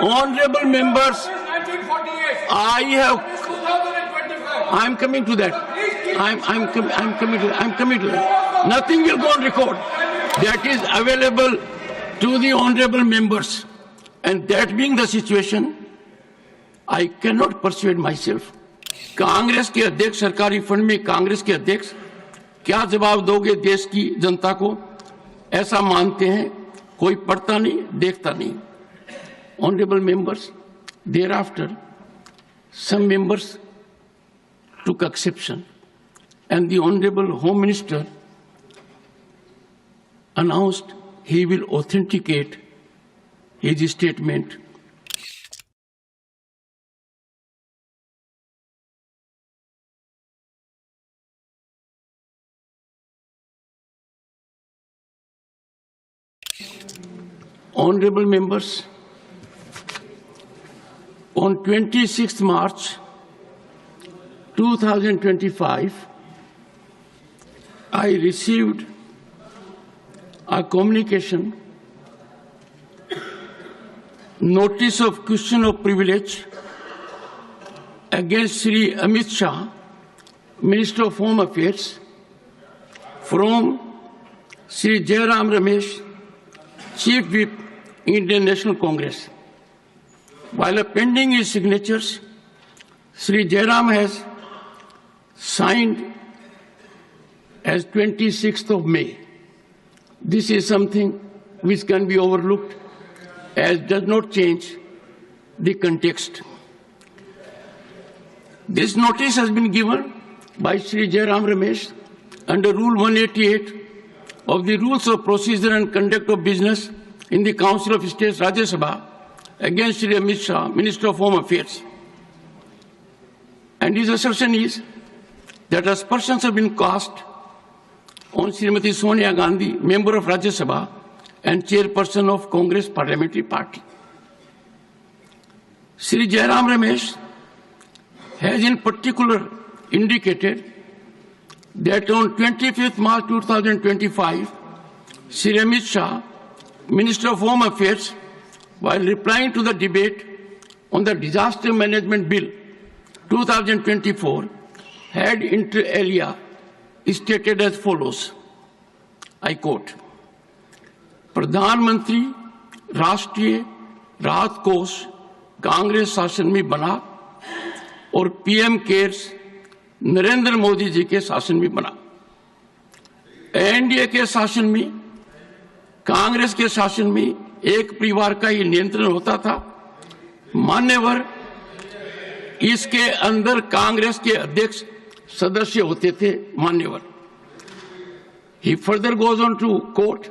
Honorable members, 1948. I'm coming to that. I'm coming to that. Nothing will go on record. That is available to the honorable members. And that being the situation, I cannot persuade myself. Congress के अध्यक्ष सरकारी fund में कांग्रेस के अध्यक्ष क्या जवाब दोगे देश की जनता को, ऐसा मानते हैं, कोई पढ़ता नहीं देखता नहीं. Honorable members, thereafter some members took exception and the Honorable Home Minister announced he will authenticate his statement. Honorable members, on 26th March 2025, I received a communication, notice of question of privilege against Sri Amit Shah, Minister of Home Affairs, from Sri Jairam Ramesh, Chief Whip, Indian National Congress. While appending his signatures, Sri Jairam has signed as 26th of May. This is something which can be overlooked as does not change the context. This notice has been given by Sri Jairam Ramesh under Rule 188 of the Rules of Procedure and Conduct of Business in the Council of State Rajya Sabha against Sri Amit Shah, Minister of Home Affairs. And his assertion is that aspersions have been cast on Srimati Sonia Gandhi, Member of Rajya Sabha and Chairperson of Congress Parliamentary Party. Sri Jairam Ramesh has in particular indicated that on 25th March 2025, Sri Amit Shah, Minister of Home Affairs, while replying to the debate on the Disaster Management Bill 2024, had inter alia stated as follows, I quote, प्रधानमंत्री राष्ट्रीय राहत कोष कांग्रेस शासन में बना और PM cares Narendra Modi ji के शासन में बना. एनडीए के शासन में, कांग्रेस के शासन में एक परिवार का ही नियंत्रण होता था. मान्यवर इसके अंदर कांग्रेस के अध्यक्ष सदस्य होते थे. मान्यवर. He further goes on to quote,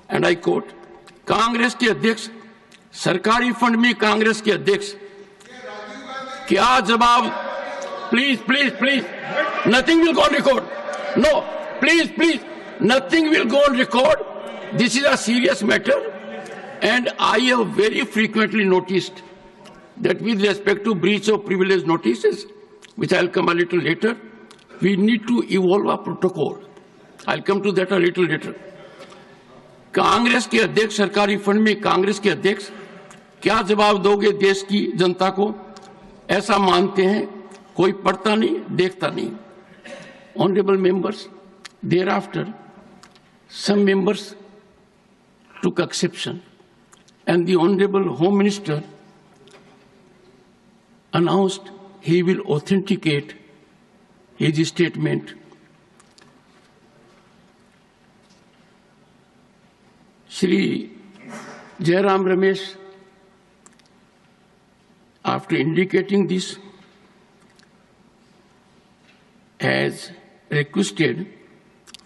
and I quote, Congress के अध्यक्ष, सरकारी फंड में कांग्रेस के अध्यक्ष क्या जवाब, please, nothing will go on record. No, please, nothing will go on record. This is a serious matter, and I have very frequently noticed that with respect to breach of privilege notices, which I'll come a little later, we need to evolve a protocol. I'll come to that a little later. Congress के अध्यक्ष, सरकारी fund में कांग्रेस के अध्यक्ष क्या जवाब दोगे देश की जनता को, ऐसा मानते हैं, कोई पढ़ता नहीं देखता नहीं. Honorable members, thereafter some members took exception and the Honorable Home Minister announced he will authenticate his statement. Shri Jairam Ramesh, after indicating this, has requested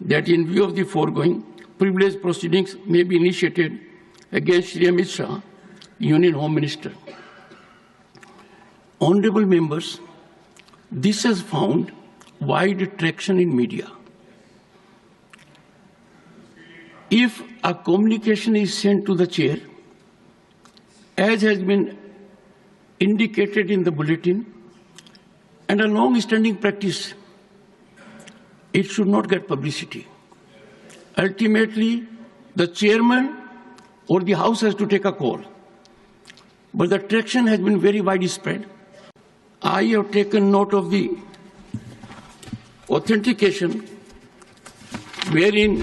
that in view of the foregoing, privilege proceedings may be initiated against Shri Amit Shah, Union Home Minister. Honorable members, this has found wide traction in media. If a communication is sent to the chair, as has been indicated in the bulletin, and a long-standing practice, it should not get publicity. Ultimately, the chairman or the House has to take a call. but the traction has been very widespread. I have taken note of the authentication wherein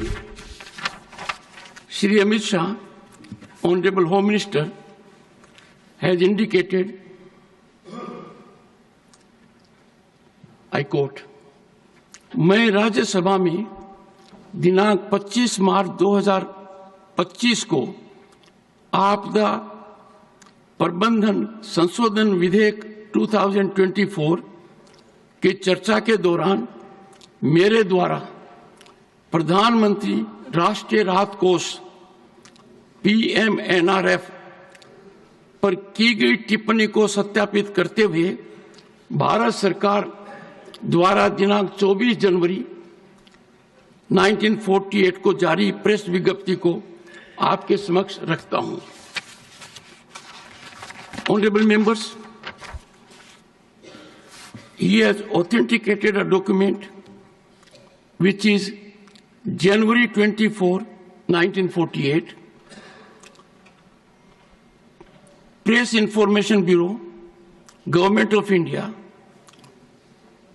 Shri Amit Shah, Honorable Home Minister, has indicated, I quote, मैं राज्यसभा में दिनांक 25 मार्च 2025 को आपदा प्रबंधन संशोधन विधेयक 2024 की चर्चा के दौरान मेरे द्वारा प्रधानमंत्री राष्ट्रीय राहत कोष PMNRF पर की गई टिप्पणी को सत्यापित करते हुए भारत सरकार द्वारा दिनांक 24 जनवरी 1948 को जारी प्रेस विज्ञप्ति को आपके समक्ष रखता हूं। Honorable members, he has authenticated a document which is January 24, 1948, Press Information Bureau, Government of India,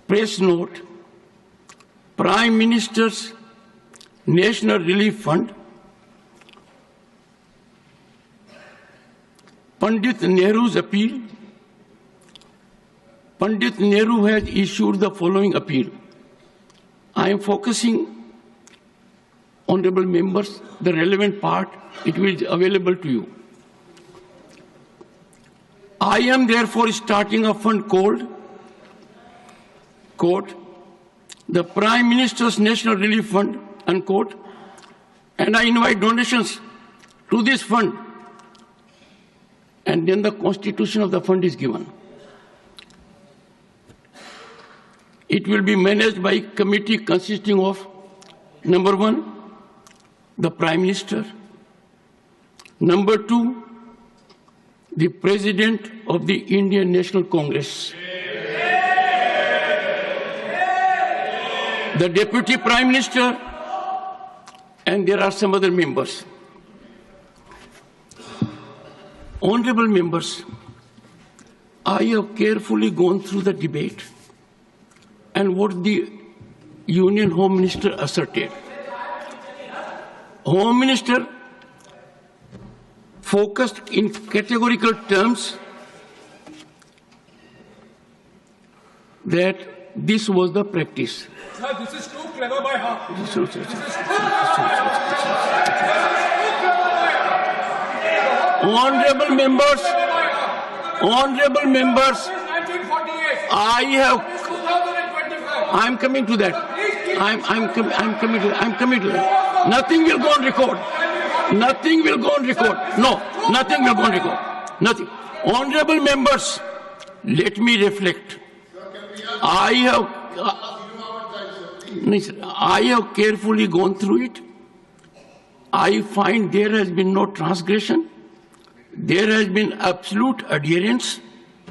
Press Note, Prime Minister's National Relief Fund, Pandit Nehru's appeal. Pandit Nehru has issued the following appeal. I am focusing, honorable members, the relevant part, it will be available to you. I am therefore starting a fund called, quote, the Prime Minister's National Relief Fund, unquote, and I invite donations to this fund. And then the constitution of the fund is given. It will be managed by a committee consisting of, number 1, the Prime Minister, number 2, the President of the Indian National Congress, the Deputy Prime Minister, and there are some other members. Honorable members, I have carefully gone through the debate and what the Union Home Minister asserted. Home Minister focused in categorical terms that this was the practice. Sir, this is too clever by half. Honorable members, I'm coming to that. I'm coming to that. Nothing will go on record. Nothing will go on record. No, nothing will go on record. Nothing. Honorable members, let me reflect. I have carefully gone through it. I find there has been no transgression. There has been absolute adherence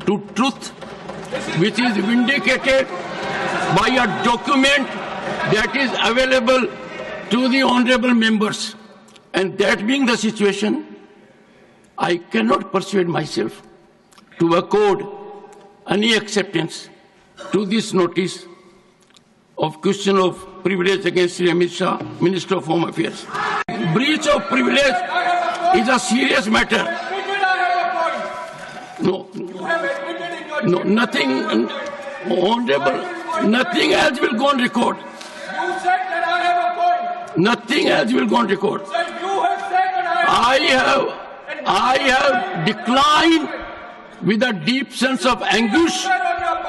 to truth, which is vindicated by a document that is available to the honorable members. And that being the situation, I cannot persuade myself to accord any acceptance to this notice of question of privilege against Shri Amit Shah, Minister of Home Affairs. Breach of privilege is a serious matter. No, nothing, honorable, nothing else will go on record. You said that I have a point. Nothing else will go on record. Sir, you have said that I have declined with a deep sense of anguish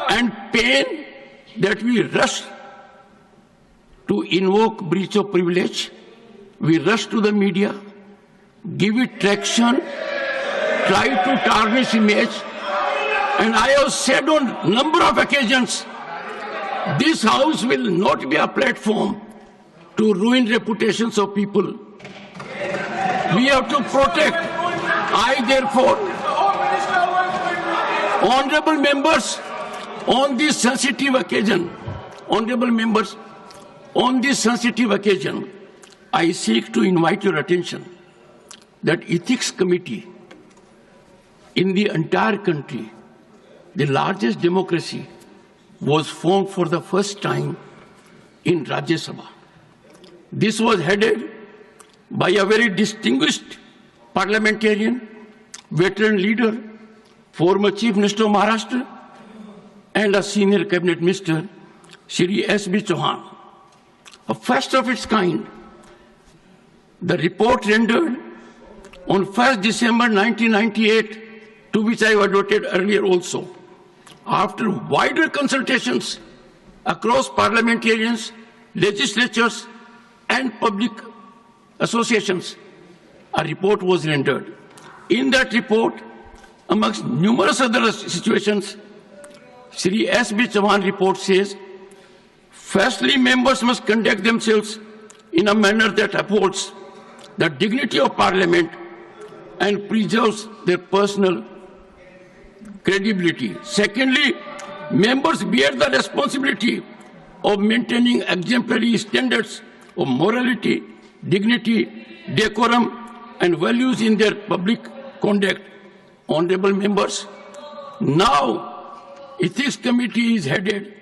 and pain that we rush to invoke breach of privilege. We rush to the media, give it traction, try to tarnish image. And I have said on a number of occasions, this house will not be a platform to ruin reputations of people. We have to protect. I therefore, honorable members, on this sensitive occasion, honorable members, on this sensitive occasion, I seek to invite your attention that Ethics Committee in the entire country, the largest democracy was formed for the first time in Rajya Sabha. This was headed by a very distinguished parliamentarian, veteran leader, former Chief Minister of Maharashtra, and a senior cabinet minister, Shri S.B. Chauhan. A first of its kind, the report rendered on 1st December 1998, to which I adverted earlier also, after wider consultations across parliamentarians, legislatures, and public associations, a report was rendered. In that report, amongst numerous other situations, Shri S.B. Chauhan report says, firstly, members must conduct themselves in a manner that upholds the dignity of Parliament and preserves their personal credibility. Secondly, members bear the responsibility of maintaining exemplary standards of morality, dignity, decorum, and values in their public conduct. Honorable members, now Ethics Committee is headed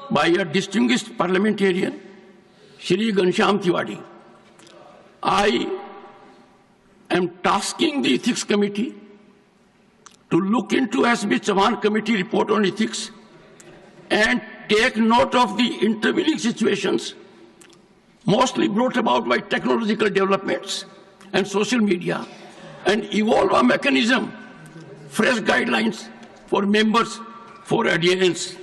by a distinguished parliamentarian, Shri Ghanshyam Tiwari. I am tasking the Ethics Committee to look into S.B. Chauhan Committee report on ethics and take note of the intervening situations, mostly brought about by technological developments and social media, and evolve a mechanism, fresh guidelines for members for adherence.